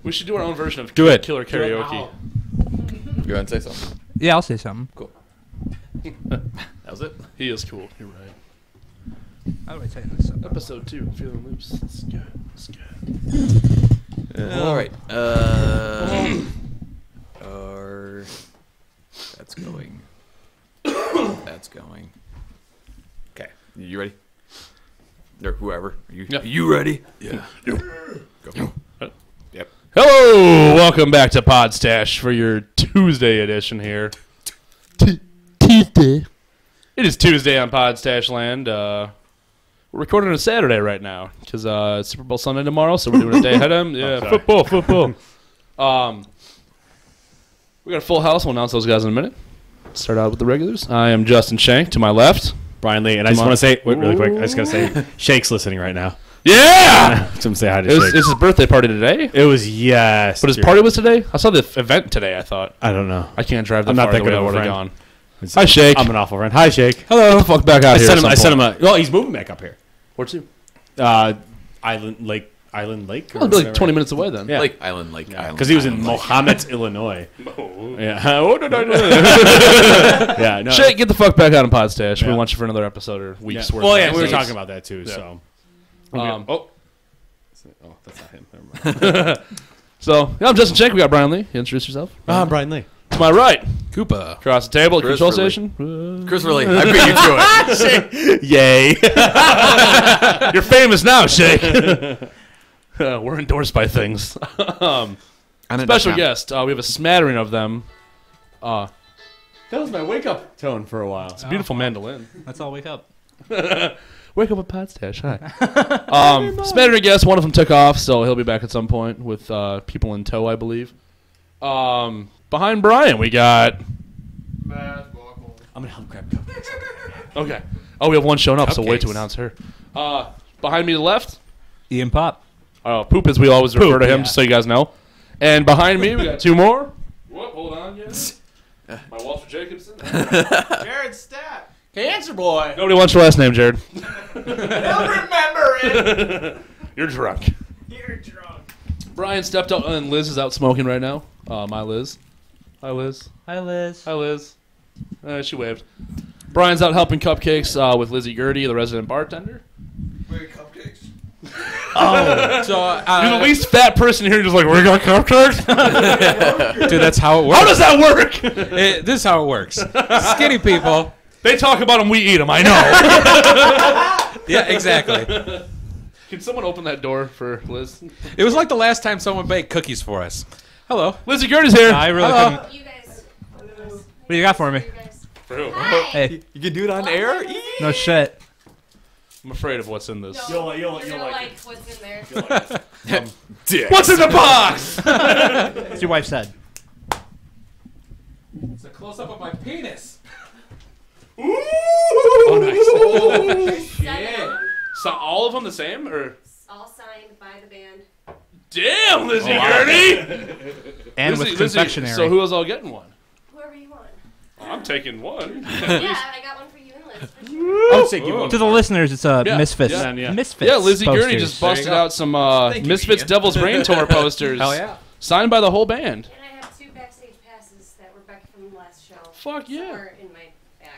We should do our own version of Do it. Killer Karaoke. Go ahead and say something. Yeah, I'll say something. Cool. That was it. He is cool. You're right. How do I tighten this up? Episode 2, Feeling Loose. Let's go. Let's go. All right. That's going. That's going. Okay. You ready? Or whoever. You ready? Yeah. Go. Yep. Hello! Welcome back to Podstache for your Tuesday edition here. Tuesday. It is Tuesday on Podstache Land. We're recording on a Saturday right now because it's Super Bowl Sunday tomorrow, so we're doing a day ahead of them. Yeah, football. We got a full house. We'll announce those guys in a minute. Start out with the regulars. I am Justin Shank. To my left, Brian Lee. And I just want to say, really quick, I just got to say, Shake's listening right now. Yeah! Some say hi to Shake. It's his birthday party today? It was, yes. But his party was today? I saw the event today, I thought. I don't know. I can't drive that I'm far. not that good of a friend. Gone. Hi, Shake. I'm an awful friend. Hi, Shake. Hello. Get the fuck back out here. I sent him a. Well, he's moving back up here. Where to? Island Lake. Well, it'll be like 20 minutes away then. Yeah. Lake Island. Because he was in Mohammed, Illinois. Yeah. Yeah. No. Shake, get the fuck back out of Podstache. Yeah. We want you for another episode or week's worth. Well, of yeah, we were episodes. talking about that too. Yeah. So. Oh, that's not him. Never mind. so yeah, I'm Justin Shank. We got Brian Lee. You introduce yourself. Brian Lee. To my right, Koopa. across the table, at control Christopher station. Chris Lee. I beat you to it. Yay. You're famous now, Shake. We're endorsed by things. Special guest. We have a smattering of them. That was my wake up tone for a while. It's a beautiful mandolin. Let's all wake up. Wake up with Podstache. Hi. Smattering of guests. One of them took off, so he'll be back at some point with people in tow, I believe. Behind Brian, we got. I'm gonna help grab cupcakes. Okay. Oh, we have one showing up, so wait to announce her. Behind me to the left. Ian Pop. Poop, as we always refer to him, yeah. just so you guys know. And behind me, we got two more. Whoop, hold on, yes. My Walter Jacobson. Jared Stat. Cancer boy. Nobody wants your last name, Jared. Don't remember it. You're drunk. You're drunk. Brian stepped up, and Liz is out smoking right now. My Liz. Hi, Liz. Hi, Liz. Hi, Liz. She waved. Brian's out helping cupcakes with Lizzie Gertie, the resident bartender. Wait, cupcakes. Oh, So You're the least fat person here. Just like, we got cupcakes. dude, that's how it works. How does that work? This is how it works. Skinny people. They talk about them, we eat them. I know. Yeah, exactly. Can someone open that door for Liz? It was like the last time someone baked cookies for us. Hello. Lizzie Gertie's here. I really Hello. couldn't. You guys. What do you got for me? For who? Hey, You can do it on air? no shit. I'm afraid of what's in this. No, You'll you're gonna like like what's in there. Dick. What's in the box? What's your wife said? It's a close up of my penis. Oh, nice. Seven of them, So all of them the same, or? all signed by the band. Damn, Lizzie Gertie. And with confectionery. So who is all getting one? Whoever you want. I'm taking one. Yeah, I got one for you and Liz. For sure. I'll take you one. To the listeners, it's a Yeah, Misfits. yeah. Misfits. Yeah, Lizzie Gertie posters. just busted go. out some Thank you, Misfits Ian. Devil's Rain Tour posters. Hell yeah. Signed by the whole band. And I have 2 backstage passes that were back from last show. Fuck yeah. Somewhere in my bag.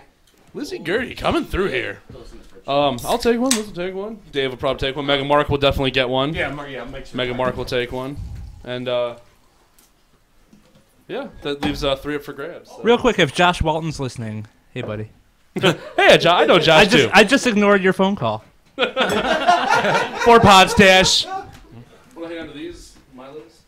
Lizzie Gertie coming through here. I'll take one. Liz will take one. Dave will probably take one. Meghan Mark will definitely get one. Yeah, make sure. Meghan Mark will take one. And, yeah, that leaves 3 up for grabs. So. Real quick, if Josh Walton's listening, hey, buddy. Hey, I know Josh, too. I just ignored your phone call. For Podstache. Want to hang on to these, my Liz?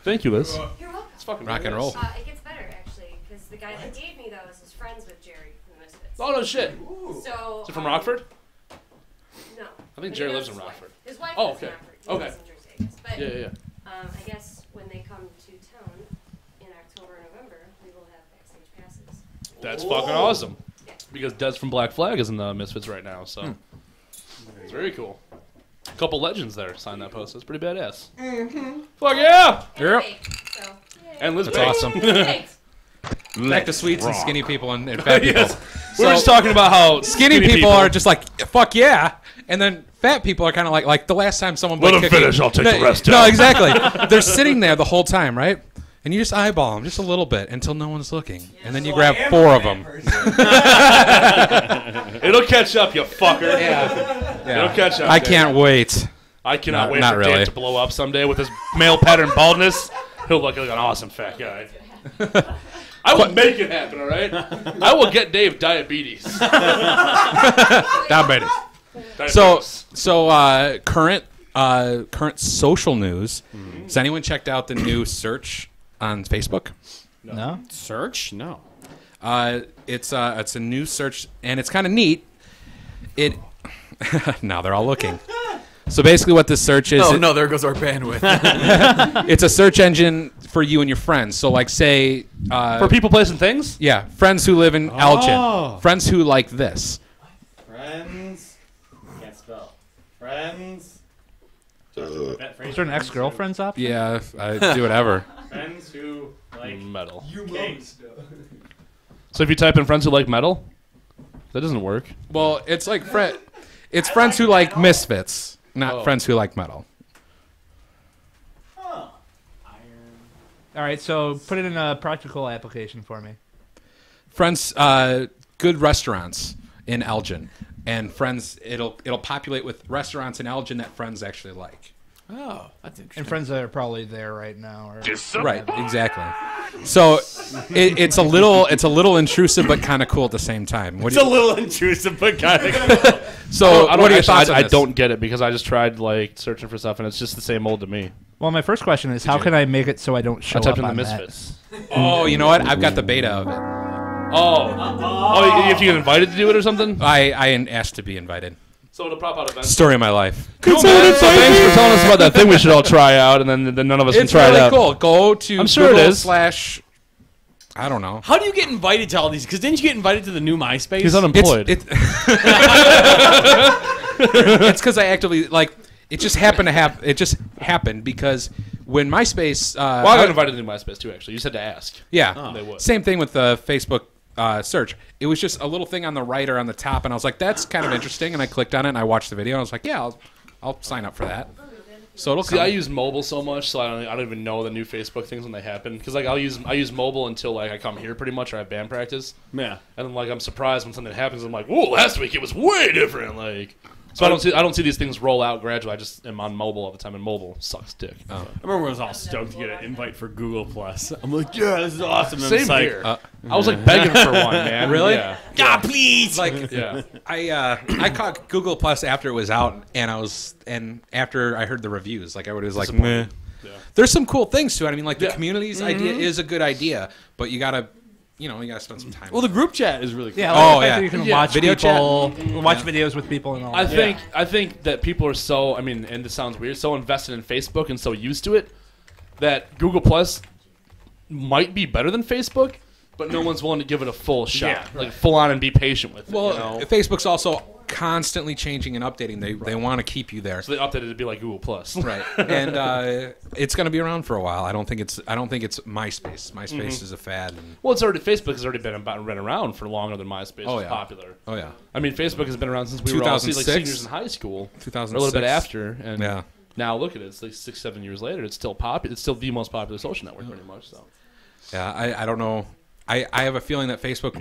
Thank you, Liz. You're welcome. It's fucking Rock and really roll. nice. It gets better, actually, because the guy that gave me those is friends with Jerry from the Misfits. Oh, no shit. So, Is it from Rockford? No. I think But Jerry he lives knows in his wife. Rockford. His wife Oh, lives in okay. Rockford. He Okay. lives in Jersey, I guess. But Yeah. I guess when they come to town in October and November, we will have backstage passes. That's fucking awesome. Yeah. Because Des from Black Flag is in the Misfits right now, so it's very cool. A couple legends there signed that post. That's pretty badass. Fuck yeah! And I bake, so, yay. And Liz That's baked. awesome. Baked. Back to sweets and skinny people and fat people. Yes. We were just talking about how Skinny people are just like, fuck yeah. And then fat people are kind of like the last time someone Let bought them cookie- finish, I'll take the rest No, out. exactly. They're sitting there the whole time, right? And you just eyeball them just a little bit until no one's looking, and then you grab 4 of them. It'll catch up, you fucker. Yeah. It'll catch up. I Dave. can't wait. I cannot wait not for really. Dave to blow up someday with his male pattern baldness. He'll look like an awesome fat guy. I will make it happen, all right? I will get Dave diabetes. Diabetes. So current social news. Has anyone checked out the new search on Facebook? No? Search? No. It's a new search, and it's kind of neat. It now they're all looking. So basically, what this search is, Oh no, there goes our bandwidth. it's a search engine for you and your friends. So, like, say, For people, place, and things? yeah, friends who live in Elgin, friends who like this. Friends. Can't spell. Friends. Is there an ex-girlfriend's option? Yeah, I do whatever. Friends who like Metal. cake. So if you type in friends who like metal, that doesn't work. Well, it's like it's friends who like misfits, not friends who like metal. Iron. All right, so put it in a practical application for me. Friends, good restaurants in Elgin, and friends. It'll populate with restaurants in Elgin that friends actually like. Oh, that's interesting. And friends that are probably there right now. Or Right, exactly. So it's a little intrusive, but kind of cool at the same time. What It's do a you, little intrusive, but kind of. so I what are your actually, thoughts on I this? don't get it because I just tried like searching for stuff and it's just the same old to me. Well, my first question is, how can I make it so I don't show I typed up in the on that? Misfits. Oh, you know what? I've got the beta of it. Oh, if you get invited to do it or something? I asked to be invited. So it'll pop out eventually. Story of my life. Cool, man. So thanks for telling us about that thing we should all try out, and then none of us can It's try really it out. cool. Go to I'm sure it Google is. / I don't know. How do you get invited to all these? Because didn't you get invited to the new MySpace? He's unemployed. It's because I actively like. It just happened to happen. It just happened because when MySpace. Well, I got invited to MySpace too. Actually, you said to ask. Yeah, They would. same thing with the Facebook search. It was just a little thing on the right or on the top, and I was like, "That's kind of interesting." And I clicked on it, and I watched the video, and I was like, "Yeah, I'll sign up for that." So it'll See, come. I use mobile so much, so I don't even know the new Facebook things when they happen. Because like I use mobile until like I come here pretty much or I have band practice, Yeah. and then like I'm surprised when something happens. I'm like, whoa, last week it was way different. Like, so I don't see these things roll out gradually. I just am on mobile all the time, and mobile sucks dick. I remember when I was all stoked to get an invite for Google Plus. I'm like, yeah, this is awesome. And Same it's like, here. I was like begging for one, man. Really? Yeah. God, please. like Yeah. I caught Google Plus after it was out, and after I heard the reviews, like everybody was like, meh. Yeah. There's some cool things to it. I mean, like the Yeah. community's idea is a good idea, but you gotta spend some time. well, the group chat is really cool. Yeah, Oh, like the fact yeah. that you can Yeah. watch Video people, watch videos with people and all I that. think that people are so, I mean, and this sounds weird, so invested in Facebook and so used to it that Google Plus might be better than Facebook, but no one's willing to give it a full shot, Yeah, like full on and be patient with it. Well, you know? Facebook's also constantly changing and updating. They want to keep you there. So they updated it to be like Google Plus. Right, and it's going to be around for a while. I don't think it's MySpace. MySpace is a fad. And, Well, Facebook has already been around for longer than MySpace Oh, was yeah. popular. oh yeah, I mean, Facebook has been around since we were all like 2006? seniors in high school, or 2006. a little bit after, and Yeah. now look at it. It's like 6-7 years later. It's still popular. It's still the most popular social network, pretty much. So. Yeah, I don't know. I have a feeling that Facebook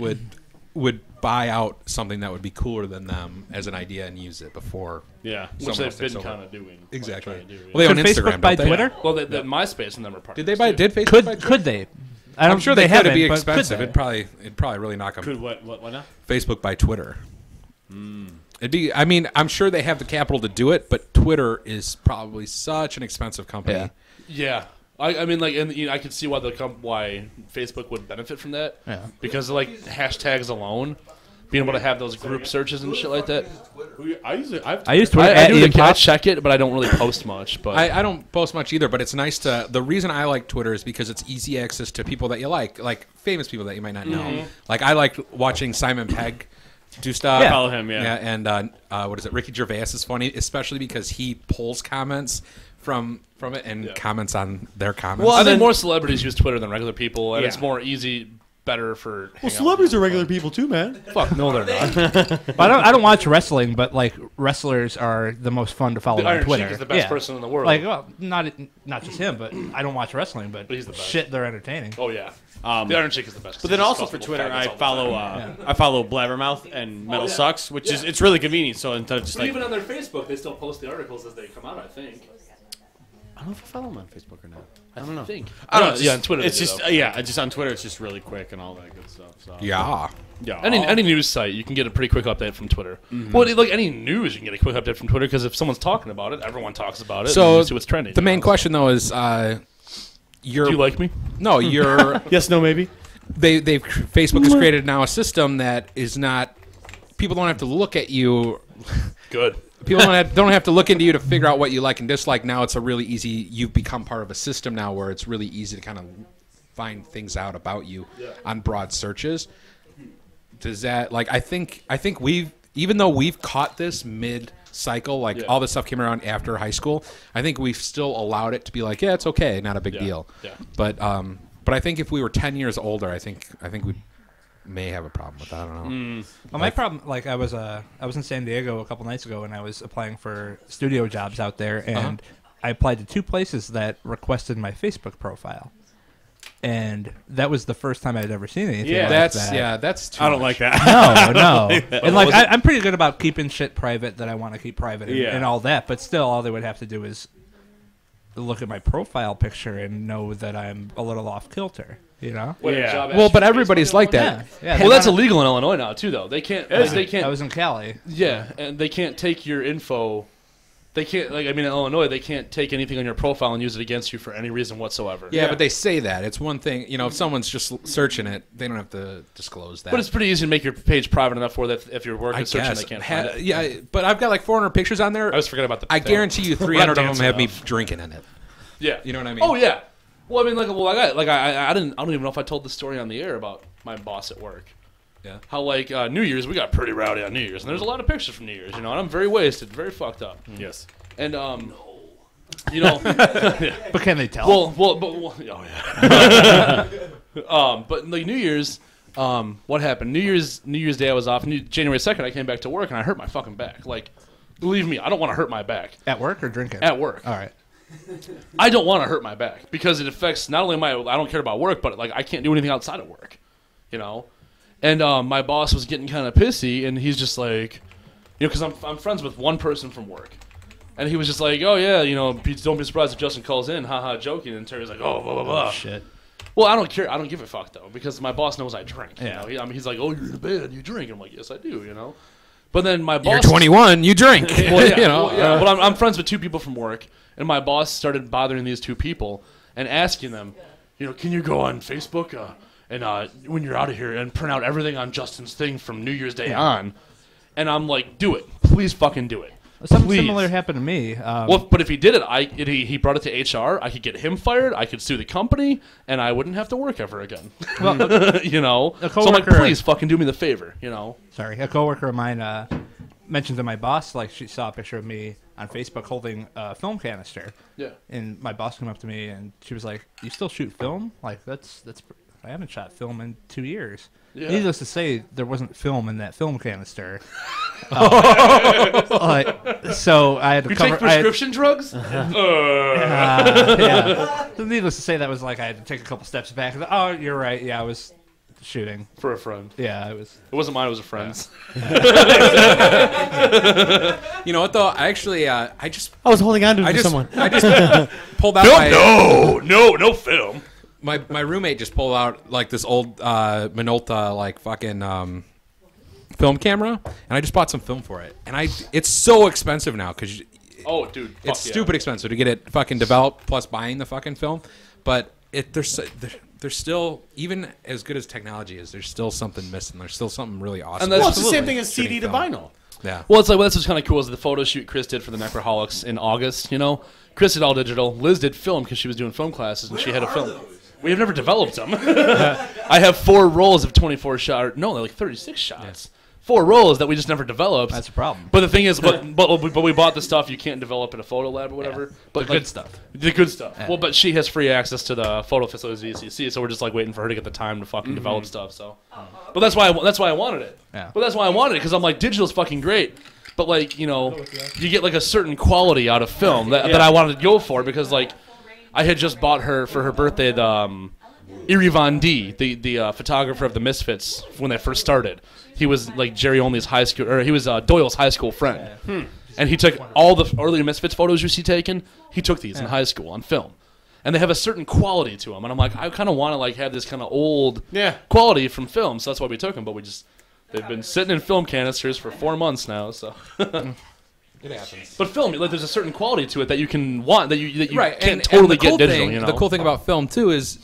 would buy out something that would be cooler than them as an idea and use it before. Yeah, which Someone else they've takes been over. kind of doing. Exactly. Like, trying to do, Well, they Could own Facebook Instagram, buy don't they? Twitter? Well, the MySpace and them are partners. Did they buy? too. Did Facebook? buy Could they? I'm sure they could. haven't, It'd be but expensive. could It'd probably really knock them. Could what now? Facebook by Twitter. It'd be. I mean, I'm sure they have the capital to do it, but Twitter is probably such an expensive company. Yeah. Yeah, I mean, like, and I could see why why Facebook would benefit from that. Yeah. Because of, like hashtags alone, being able to have those group searches and shit like that. I use Twitter I at do Ian I Pop. check it, but I don't really post much. But I don't post much either, but it's nice to. The reason I like Twitter is because it's easy access to people that you like famous people that you might not know. Like I like watching Simon Pegg do stuff. Yeah. Follow him, yeah. and what is it? Ricky Gervais is funny, especially because he pulls comments from it and comments on their comments. Well, I then- think more celebrities use Twitter than regular people, and Yeah. it's more easy better for. Well, celebrities are regular people too, man. Fuck no, they're not. But I don't watch wrestling, but like wrestlers are the most fun to follow The on Iron Twitter. Sheik is the best person in the world. Like, well, not just him, but I don't watch wrestling, but he's the best. shit, they're entertaining. Oh yeah, the Iron Sheik is the best. But then also for Twitter, I follow Blabbermouth and Metal Sucks, which is it's really convenient. So instead of just But like, even on their Facebook, they still post the articles as they come out. I think. I don't know if I follow them on Facebook or not. I don't know. I don't know. Yeah, on Twitter. It's they do, just though. just on Twitter. It's just really quick and all that good stuff. So. Yeah. Yeah. Any news site, you can get a pretty quick update from Twitter. Well, like any news, you can get a quick update from Twitter because if someone's talking about it, everyone talks about it. So and you see what's trending. The main question though is, Do you like me? no, you're Yes. No. Maybe. Facebook has created now a system that is not. People don't have to look at you. Good. People don't have to look into you to figure out what you like and dislike. Now it's a really easy. You've become part of a system now where it's really easy to kind of find things out about you on broad searches. Does that I think even though we've caught this mid-cycle, all this stuff came around after high school, I think we've still allowed it to be like, yeah, it's okay, not a big deal. Yeah. But I think if we were 10 years older, I think we may have a problem with that. I don't know. Well, my problem, I was in San Diego a couple nights ago, and I was applying for studio jobs out there, and I applied to 2 places that requested my Facebook profile, and that was the first time I'd ever seen anything. Yeah, like that. That's too I don't much. like that. No. And I'm pretty good about keeping shit private that I want to keep private and all that, but still, all they would have to do is look at my profile picture and know that I'm a little off kilter. You know? Well, but everybody's like that. Yeah. Well, that's illegal in Illinois now too, though. They can't. They can't. I was in Cali. Yeah, and they can't take your info. They can't. In Illinois, they can't take anything on your profile and use it against you for any reason whatsoever. Yeah, but they say that. It's one thing, if someone's just searching it, they don't have to disclose that. But it's pretty easy to make your page private enough for that if your work I is searching, guess. they can't find it. Yeah, but I've got like 400 pictures on there. I always forget about the. I guarantee you 300 of them dancing have me enough. drinking in it. Yeah. You know what I mean? Oh yeah. Well, I don't even know if I told the story on the air about my boss at work. Yeah. How New Year's, we got pretty rowdy on New Year's, and there's a lot of pictures from New Year's, and I'm very wasted, very fucked up. Yes. And But can they tell? oh yeah. But like New Year's, what happened? New Year's Day I was off. January 2nd I came back to work and I hurt my fucking back. Like, believe me, I don't want to hurt my back. At work or drinking? At work. All right. I don't want to hurt my back because it affects not only I don't care about work, but I can't do anything outside of work, And my boss was getting kind of pissy, and he's just like, because I'm friends with one person from work, and he was just like, oh yeah, don't be surprised if Justin calls in, haha, joking, and Terry's like, oh blah blah blah. Shit. Well, I don't care. I don't give a fuck though because my boss knows I drink. Yeah. He's like, oh, you're in a band, you drink. I'm like, yes, I do. But then my boss. You're 21, you drink. Well, yeah, But I'm friends with 2 people from work, and my boss started bothering these 2 people and asking them, can you go on Facebook and when you're out of here and print out everything on Justin's thing from New Year's Day on? And I'm like, do it, please, fucking do it. Something Please. similar happened to me. But if he did it, he brought it to HR. I could get him fired. I could sue the company, and I wouldn't have to work ever again. Well, So I'm like, please, fucking do me the favor. Sorry, a coworker of mine mentioned to my boss, she saw a picture of me on Facebook holding a film canister. Yeah. And my boss came up to me and she was like, "You still shoot film? I haven't shot film in 2 years." Yeah. Needless to say, there wasn't film in that film canister. So I had to You cover. take prescription drugs? Yeah. So needless to say, that was I had to take a couple steps back. Oh, you're right. Yeah, I was shooting For a friend. Yeah, it was. It wasn't mine. It was a friend's. You know what though? I actually, I was holding on to it for someone. I just pulled out No film. my roommate just pulled out this old Minolta fucking film camera, and I just bought some film for it. And it's so expensive now because Oh, dude. it's stupid expensive to get it fucking developed plus buying the fucking film. But there's still, even as good as technology is, there's still something missing. There's still something really awesome. And Well, it's the same Absolutely. thing as CD to vinyl. Yeah. Well, that's what's kind of cool is the photo shoot Chris did for the Necroholics in August. Chris did all digital. Liz did film because she was doing film classes and she had a film. We have never developed them. I have 4 rolls of 24 shot. No, they're 36 shots. 4 rolls that we just never developed. That's a problem. But the thing is, but we bought the stuff you can't develop in a photo lab or whatever. Yeah. But The good stuff. The good stuff. Yeah. Well, but she has free access to the photo facilities at ECC, so we're just like waiting for her to get the time to fucking develop stuff. So, but that's why I wanted it. Yeah. But that's why I wanted it because I'm like digital's fucking great. But like you get like a certain quality out of film that I wanted to go for because like I had just bought her for her birthday the Erie Von D, the photographer of the Misfits when they first started. He was like Jerry Only's high school, or he was Doyle's high school friend, and he took all the early Misfits photos you see taken. He took these in high school on film, and they have a certain quality to them. And I'm like, I kind of want to like have this kind of old quality from film, so that's why we took them. But they've been sitting in film canisters for 4 months now, so. It happens. But film, like, there's a certain quality to it that you can want that you Right, can't and totally the cool get digital. thing, You know, the cool thing about film too is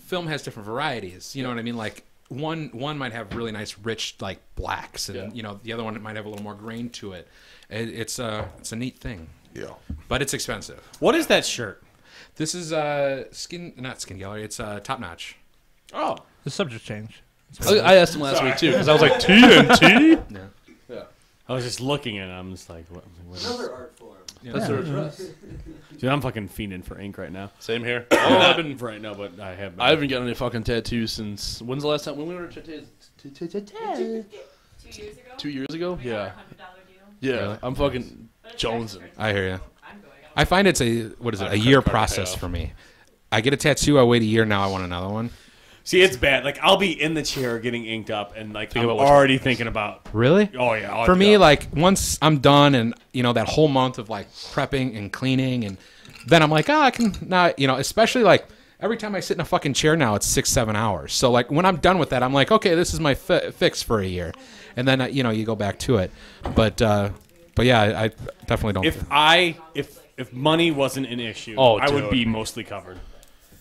film has different varieties. You know what I mean? Like one might have really nice, rich like blacks, and the other one might have a little more grain to it. It's a neat thing. Yeah. But it's expensive. What is that shirt? This is not Skin Gallery. It's Top Notch. Oh, The subject change. I asked him last week too because I was like TNT. Yeah. I was just looking and I'm just like, what Another art form. That's their address. Dude, I'm fucking fiending for ink right now. Same here. I've been right now, but I have. I haven't gotten any fucking tattoos since when's the last time when we were 2 years ago. 2 years ago? Yeah. $100 deal. Yeah. Really? I'm fucking jonesing. I hear you. I'm going. I find it's a year card process payoff. for me. I get a tattoo. I wait a year. Now I want another one. See, it's bad. Like I'll be in the chair getting inked up, and like I'm about which already thinking about. Really? Oh yeah. For me, like once I'm done, and that whole month of like prepping and cleaning, and then I'm like, I can not, especially like every time I sit in a fucking chair now, it's 6-7 hours. So like when I'm done with that, I'm like, okay, this is my fix for a year, and then you go back to it. But yeah, I definitely don't. If money wasn't an issue, Oh, I would dude. be mostly covered,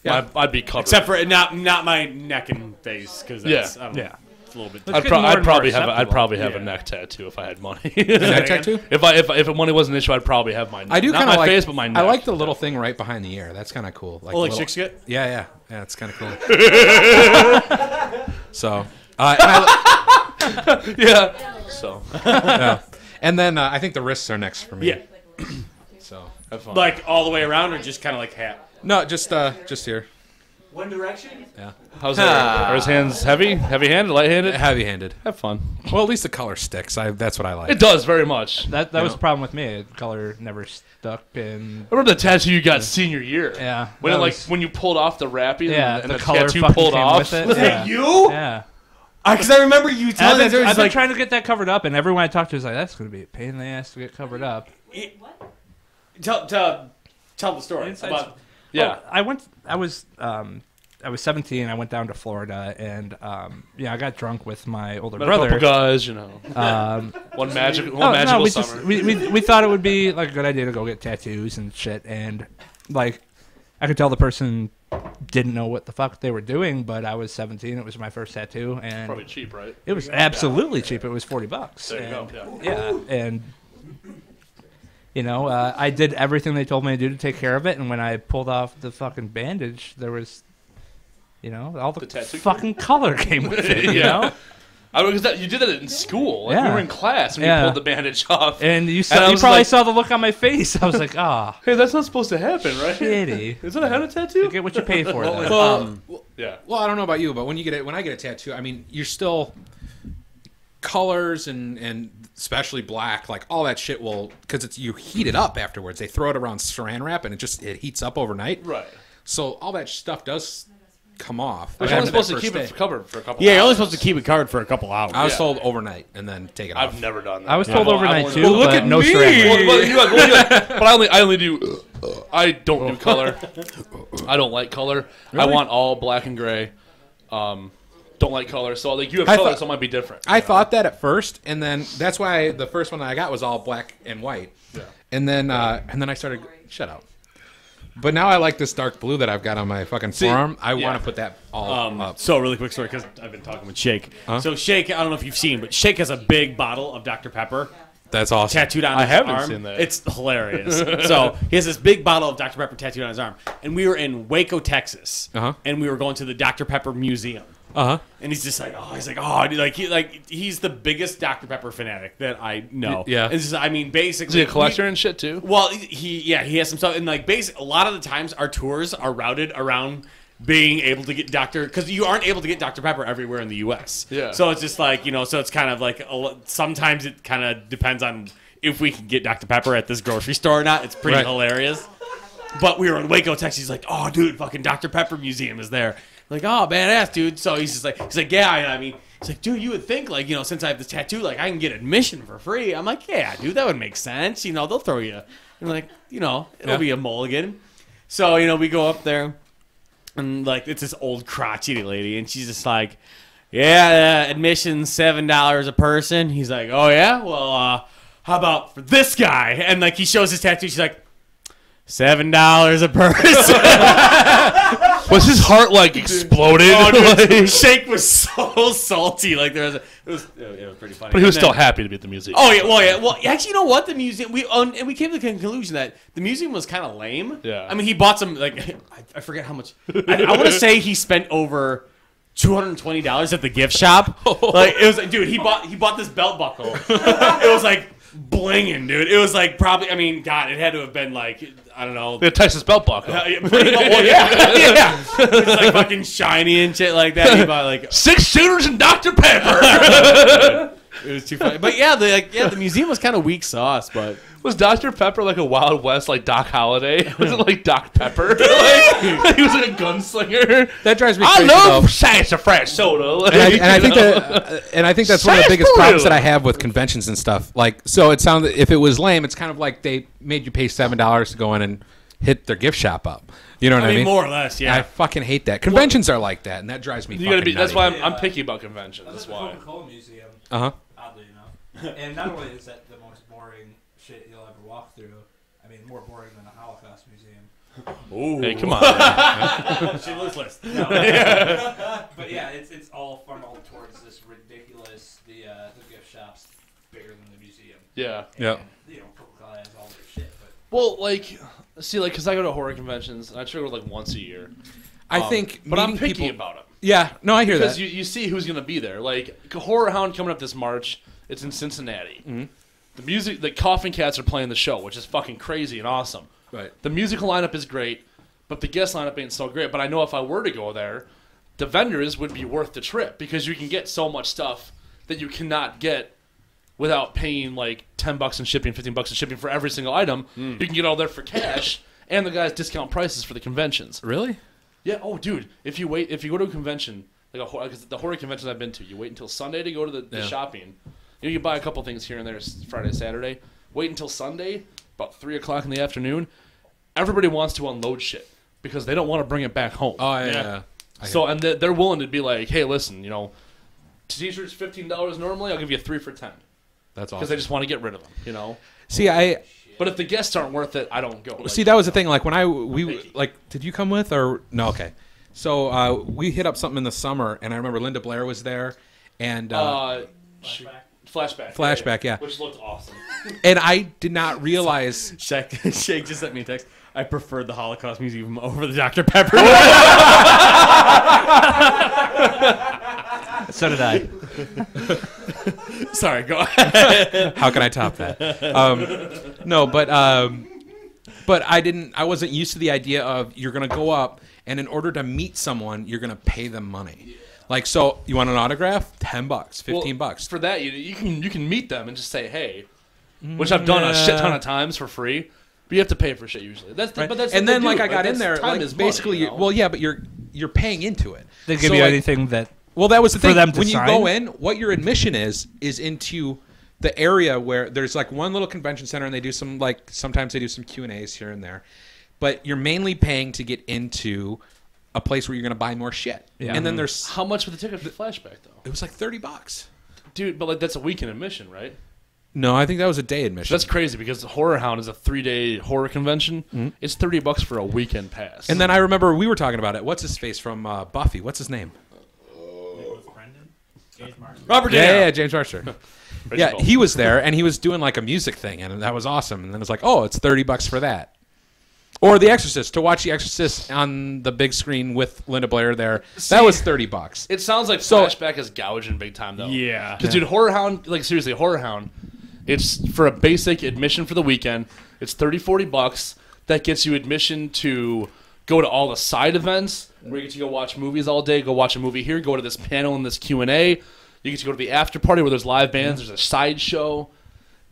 Yeah. I'd be covered. except for not my neck and face because that's I don't know, it's a little bit. I'd, getting more I'd and probably more have acceptable. I'd probably have a neck tattoo if I had money. neck tattoo. if money wasn't an issue, I'd probably have my neck. I do not kind my of like. face, but my neck. I like the little thing right behind the ear. That's kind of cool. Like Oh, like little- chicks get? Yeah, it's kind of cool. So, and I, Yeah. So yeah. And then I think the wrists are next for me. Yeah, So have fun. like all the way around, or just kind of like hat. no, just here. One Direction? Yeah. How's that? Are his hands heavy-handed, light-handed? Heavy-handed. Have fun. Well, at least the color sticks. That's what I like. It does very much. That was the problem with me. The color never stuck, and I remember the tattoo you got senior year. yeah, When that it, like was- when you pulled off the wrapping yeah, and the the color tattoo fucking pulled came off. with it. Was yeah. that you? Yeah. Because I remember you And telling I've me been like trying to get that covered up, and everyone I talked to was like, "That's going to be a pain in the ass to get covered up." tell the story Insights. about. Yeah. Oh, I was 17. I went down to Florida, and I got drunk with my older Met a couple brother. guys, one we magical summer. we thought it would be like a good idea to go get tattoos and shit, and like I could tell the person didn't know what the fuck they were doing, but I was 17. It was my first tattoo, and Probably cheap, right? it was absolutely cheap. It was $40. There you go. And- Yeah. Yeah, and I did everything they told me to do to take care of it, and when I pulled off the fucking bandage, there was, all the tattoo fucking color came with it, you know? Because you did that in school. Like, Yeah. we were in class when Yeah. you pulled the bandage off. And you And I you was probably like- saw the look on my face. I was like, hey, that's not supposed to happen, right? shitty. Is that a henna tattoo? You get what you pay for. Though. Well, Yeah. well, I don't know about you, but when I get a tattoo, I mean, you're still colors and especially black, like all that shit will, because you heat it up afterwards. They throw it around saran wrap and it heats up overnight. Right. So all that stuff does come off. But Like, you're only after that supposed to first keep day. it covered for a couple Yeah, you're only hours. supposed to keep it covered for a couple hours. I was Yeah. told overnight and then take it off. I've never done that. I was told overnight too, Well, look but at no me. saran. But I only do. I don't do color. I don't like color. I want all black and gray. Don't like color. So like you have I color, thought- so it might be different. I thought that at first, and then that's why the first one that I got was all black and white. Yeah. And then I started. Shut up. But now I like this dark blue that I've got on my fucking forearm. I want to put that all up. So really quick story because I've been talking with Shake. So Shake, I don't know if you've seen, but Shake has a big bottle of Dr. Pepper That's awesome. tattooed on I his haven't arm. seen that. It's hilarious. So he has this big bottle of Dr. Pepper tattooed on his arm, and we were in Waco, Texas, Uh-huh. and we were going to the Dr. Pepper Museum. And he's just like, oh, dude, he's the biggest Dr. Pepper fanatic that I know. Yeah. It's just, I mean, basically, Is he a collector and shit too? Well, he has some stuff, and like a lot of the times our tours are routed around being able to get because you aren't able to get Dr. Pepper everywhere in the U.S. Yeah. So it's just like, so it's kind of like sometimes it kind of depends on if we can get Dr. Pepper at this grocery store or not. It's pretty hilarious. But we were in Waco, Texas. He's like, oh, dude, fucking Dr. Pepper Museum is there. Like, oh, badass, dude. So he's like, yeah, I mean, he's like, dude, you would think, like, since I have this tattoo, like, I can get admission for free. I'm like, yeah, dude, that would make sense. They'll throw you. And like, it'll be a mulligan. So, we go up there. And, like, it's this old crotchety lady, and she's just like, yeah, admission's $7 a person. He's like, oh, yeah? Well, how about for this guy? And, like, he shows his tattoo. She's like, $7 a person. Was his heart, like, exploded? Oh, dude, Shake was so salty. Like, it was pretty funny. But he was still happy to be at the museum. Oh, yeah. Well, actually, you know what? The museum, and we came to the conclusion that the museum was kind of lame. Yeah. I mean, he bought some, like, I forget how much. I want to say he spent over $220 at the gift shop. Like, it was like, dude, he bought this belt buckle. It was like blinging, dude. It was like probably, I mean, God, it had to have been like, I don't know. The Texas belt buckle. Pretty much, well, yeah. It's like fucking shiny and shit like that. He bought like 6 shooters and Dr. Pepper. it was too funny. But yeah, the museum was kind of weak sauce, but Was Dr. Pepper like a Wild West, like Doc Holliday? Was it like Doc Pepper? Like, he was like a gunslinger. That drives me I crazy. love fresh soda. Like, And I think that's one of the biggest problems that I have with conventions and stuff. Like, so it sounded, if it was lame, it's kind of like they made you pay $7 to go in and hit their gift shop up. You know what I mean? more or less, yeah. I fucking hate that. Conventions are like that, and that drives me. you gotta be. fucking That's nutty. why I'm picky about conventions. That's why. Coca-Cola Museum, Uh-huh. oddly enough. And not only is that the most boring shit you'll ever walk through, I mean, more boring than a Holocaust museum. Ooh. Hey, come on. Schindler's List. But yeah, it's all funneled towards this ridiculous, the gift shop's bigger than the museum. Yeah. Yeah. And, Coca-Cola has all their shit, but Well, like, see, like, because I go to horror conventions, and I try to go like once a year. I think, but I'm meeting picky people, about them. Yeah, no, I hear Because that. you see who's going to be there. Like, Horror Hound coming up this March. It's in Cincinnati. Mm-hmm. The music, the Coffin Cats are playing the show, which is fucking crazy and awesome. Right. The musical lineup is great, but the guest lineup ain't so great. But I know if I were to go there, the vendors would be worth the trip because you can get so much stuff that you cannot get without paying like $10 in shipping, $15 in shipping for every single item. You can get all there for cash, and the guys discount prices for the conventions. Really? Yeah. Oh, dude. If you go to a convention, like cause the horror conventions I've been to, you wait until Sunday to go to the shopping. You buy a couple things here and there Friday, Saturday. Wait until Sunday, about 3:00 in the afternoon. Everybody wants to unload shit because they don't want to bring it back home. Oh, yeah. So and they're willing to be like, hey, listen, t-shirts $15 normally. I'll give you 3 for $10 That's because awesome. they just want to get rid of them. See, But if the guests aren't worth it, I don't go. Like, See, that was the thing. Like when did you come with or no? Okay, so we hit up something in the summer, and I remember Linda Blair was there, and Flashback. yeah. Which looked awesome. And I did not realize. Shake just sent me a text. I preferred the Holocaust Museum over the Dr. Pepper. so did I. Sorry, go ahead. How can I top that? No, but I wasn't used to the idea of you're gonna go up, and in order to meet someone, you're gonna pay them money. Like, so you want an autograph? $10, $15. For that, you can meet them and just say hey, which I've done a shit ton of times for free. But you have to pay for shit usually. But that's and what then they like do. I got in there, time like is basically, money, well, yeah, but you're paying into it. They give So, you like, anything that. Well, that was the for thing. them to When you sign? go in, what your admission is into the area where there's like one little convention center, and they do some sometimes they do some Q&As here and there, but you're mainly paying to get into a place where you're going to buy more shit. Yeah. And then there's How much for the ticket for Flashback though? it was like $30. Dude, but like that's a weekend admission, right? No, I think that was a day admission. That's crazy because the Horror Hound is a 3-day horror convention. It's $30 for a weekend pass. And then I remember we were talking about it. What's his face from Buffy? What's his name? Robert De Niro. Yeah, James Archer. Yeah, he was there, and he was doing like a music thing, and that was awesome. And then it's like, oh, it's $30 for that. Or The Exorcist, to watch The Exorcist on the big screen with Linda Blair there. That was $30. It sounds like Flashback is gouging big time though. Yeah. Because dude, Horror Hound, like seriously, Horror Hound, it's for a basic admission for the weekend. It's $30-$40. That gets you admission to go to all the side events where you get to go watch movies all day. Go watch a movie here. Go to this panel and this Q&A. You get to go to the after party where there's live bands. There's a side show.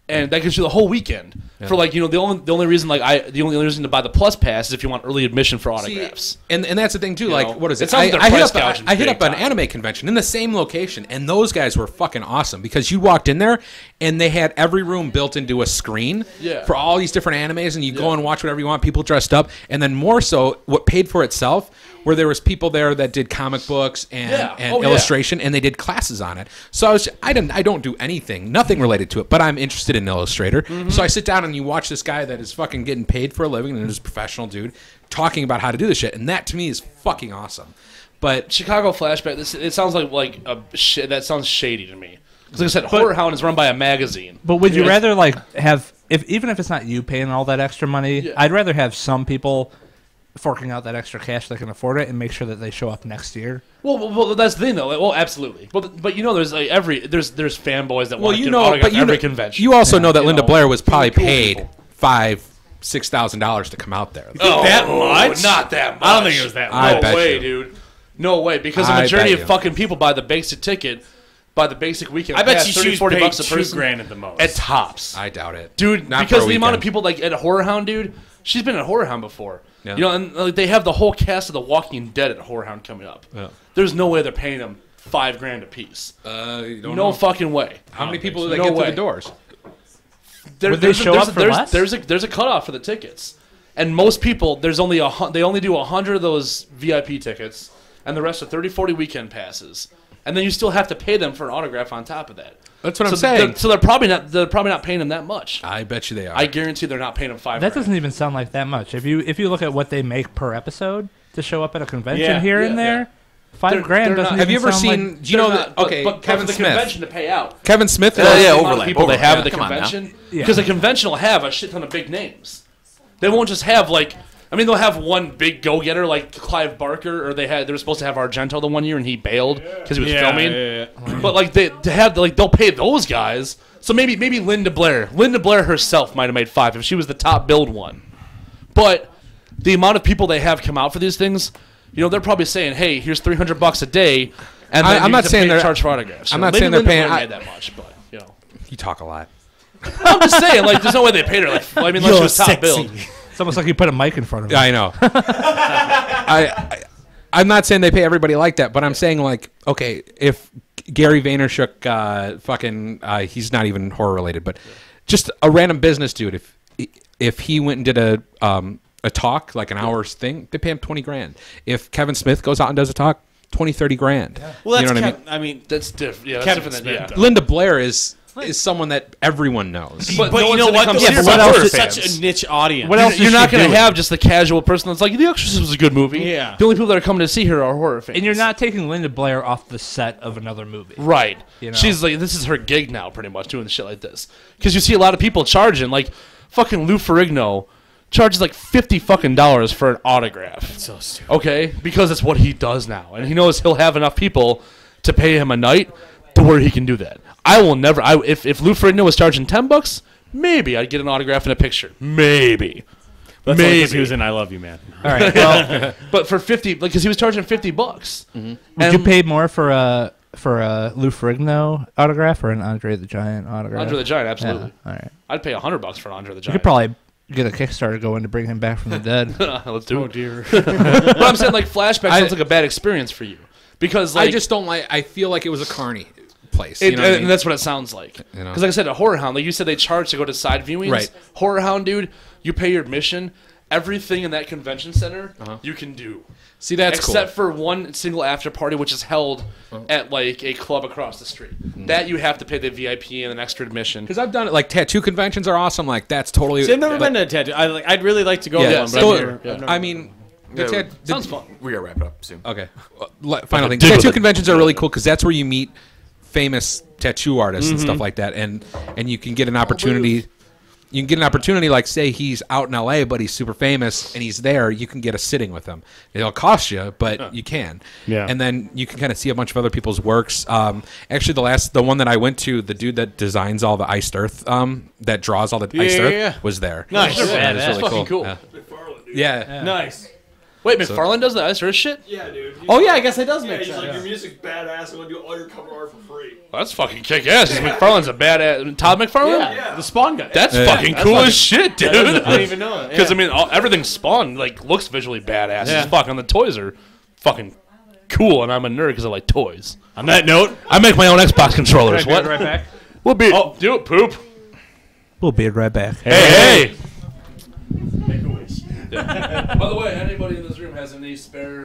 And that gives you the whole weekend for like the only reason the only reason to buy the plus pass is if you want early admission for autographs. See, and that's the thing too. Like, what is it? sounds like I they're hit up an time. anime convention in the same location, and those guys were fucking awesome because you walked in there and they had every room built into a screen for all these different animes, and you go and watch whatever you want. People dressed up, and then more so, what paid for itself. Where there was people there that did comic books and illustration, and they did classes on it. So I don't do nothing related to it, but I'm interested in Illustrator. So I sit down and you watch this guy that is fucking getting paid for a living and is a professional dude talking about how to do this shit, and that to me is fucking awesome. But Chicago Flashback, it sounds like a shit that sounds shady to me. Because like I said, Horror Hound is run by a magazine. But would you rather like have even if it's not you paying all that extra money, I'd rather have some people forking out that extra cash that can afford it and make sure that they show up next year. Well, that's the thing though. Well, absolutely. But there's like there's fanboys that want to get an autograph every convention. You also know that Linda Blair was probably cool paid people. $5,000-$6,000 to come out there. That much? Not that much. I don't think it was that much. I No bet way, you. dude. No way. Because the I majority bet of you. fucking people buy the basic ticket, buy the basic weekend. I bet pass, you 30, she's 40 paid bucks a $2 person grand at the most. at tops. I doubt it, Dude, Not because for a the amount of weekend. people like at Horror Hound, dude, she's been at Horror Hound before. Yeah. And like, they have the whole cast of The Walking Dead at Horror Hound coming up. Yeah. There's no way they're paying them $5 grand a piece. You don't No know. fucking way. How many people do they No get way. through the doors? Would they show up for less? There's a cutoff for the tickets, and most people they only do 100 of those VIP tickets, and the rest are 30-40 weekend passes, and then you still have to pay them for an autograph on top of that. That's what I'm saying. So they're probably not paying them that much. I bet you they are. I guarantee they're not paying them $5 That grand. doesn't even sound like that much. If you look at what they make per episode to show up at a convention Yeah, here and yeah, there, $5 They're grand doesn't not- Have you even ever sound seen? like- do you know They're that? not, but- Okay, but Kevin for the Smith. convention to pay out. Kevin Smith. The amount overlap, of people they have at the Come on now. convention, Yeah. because the convention will have a shit ton of big names. They won't just have they'll have one big go-getter like Clive Barker, or they were supposed to have Argento the one year and he bailed because he was filming. But like they'll pay those guys. So maybe Linda Blair herself might have made $5 if she was the top billed one. But the amount of people they have come out for these things, they're probably saying, "Hey, here's $300 a day," and then I'm you not get to saying pay they're- charge for autographs. I'm So not maybe saying they're Linda paying- Blair made that much, but You talk a lot. I'm just saying, like, there's no way they paid her. Unless she was top billed. It's almost like you put a mic in front of Yeah, them. I know. I'm not saying they pay everybody like that, but I'm saying like, okay, if Gary Vaynerchuk, he's not even horror related, but just a random business dude, if he went and did a talk, like an hour's thing, they pay him 20 grand. If Kevin Smith goes out and does a talk, 20, 30 grand. Well, that's you know what I mean, That's different. Yeah, that's Kevin different Smith, than though. Linda Blair is someone that everyone knows. But but no you one's know gonna what? come Though? see It's her what such, else fans. such a niche audience. What else You're is not she going to doing? have just the casual person that's like, The Exorcist was a good movie. Yeah. The only people that are coming to see her are horror fans. And you're not taking Linda Blair off the set of another movie. Right. You know? She's like, this is her gig now, pretty much, doing shit like this. Because you see a lot of people charging, like, fucking Lou Ferrigno charges like $50 for an autograph. so stupid. Okay? Because that's what he does now. And he knows he'll have enough people to pay him a night to where he can do that. I will never, if Lou Ferrigno was charging $10, maybe I'd get an autograph and a picture. Maybe. That's Maybe. because he was in I Love You, Man. All right. Well, But for 50, because he was charging $50. would you pay more for a Lou Ferrigno autograph or an Andre the Giant autograph? Andre the Giant, Yeah. absolutely. All right. I'd pay $100 for an Andre the You Giant. could probably get a Kickstarter going to bring him back from the dead. Let's do Oh it. dear. But I'm saying, like, Flashback sounds like a bad experience for you. Because, like, I just don't like. I feel like it was a carny place. It, You know what I and mean? that's what it sounds like. You know? Because like I said, a Horror Hound, like you said, they charge to go to side viewings. Right. Horror Hound, dude, you pay your admission. Everything in that convention center, you can do. See, that's Except cool. for one single after party, which is held at like a club across the street. That you have to pay the VIP and an extra admission. Because I've done it. Like tattoo conventions are awesome. Like that's totally. See, I've never been to a tattoo. I'd really like to go to Yeah, one, but so- I've never I mean, the Yeah, Sounds fun. We gotta wrap it up soon. Okay. Final thing. Tattoo conventions are really cool because that's where you meet famous tattoo artists and stuff like that, and you can get an opportunity. you can get an opportunity, like say he's out in LA, but he's super famous and he's there. You can get a sitting with him. It'll cost you, but you can. Yeah. And then you can kind of see a bunch of other people's works. Actually, the one that I went to, the dude that designs all the iced earth, that draws all the iced earth, was there. Nice. Yeah, it was That's really fucking cool. Yeah. McFarlane, dude. Yeah. Nice. Wait, McFarlane does the Ice Earth shit? Yeah, dude. Oh yeah, I guess it does Yeah, make he's sense. like, your music's badass. I'm gonna do all your cover art for free. Well, that's fucking kick ass. McFarlane's a badass. Todd McFarlane? Yeah. The Spawn guy. That's fucking cool as shit, dude. I didn't even know that. Because I mean, everything Spawn like looks visually badass Yeah. as fuck, and the toys are fucking cool. And I'm a nerd because I like toys. On that note, I make my own Xbox controllers. What? right back. We'll be. Oh, do it, poop. We'll be right back. Hey. By the way, anybody in this room has any spare